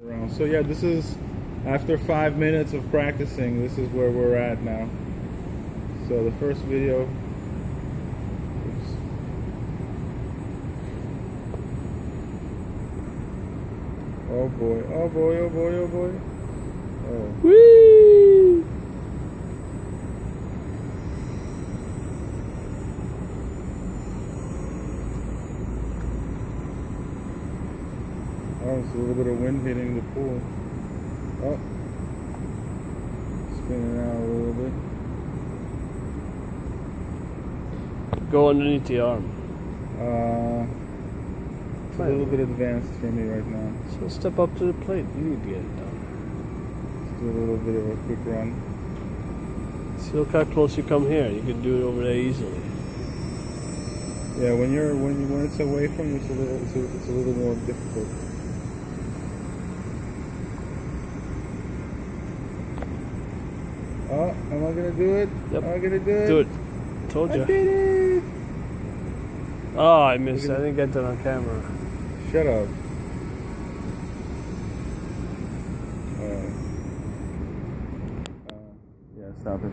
So yeah, this is after 5 minutes of practicing. This is where we're at now. So the first video. Oops. Oh boy! Oh boy! Oh boy! Oh boy! Oh. Whee! Oh, it's a little bit of wind hitting the pool. Oh, spinning out a little bit. Go underneath the arm. It's a little bit advanced for me right now. So step up to the plate. You need to get it done. Let's do a little bit of a quick run. See, look how close you come here. You can do it over there easily. Yeah, when it's away from you, it's a little more difficult. Oh, am I gonna do it? Yep. Am I gonna do it? Do it. Told you. I did it! Oh, I missed. I didn't get that on camera. Shut up. Yeah, stop it.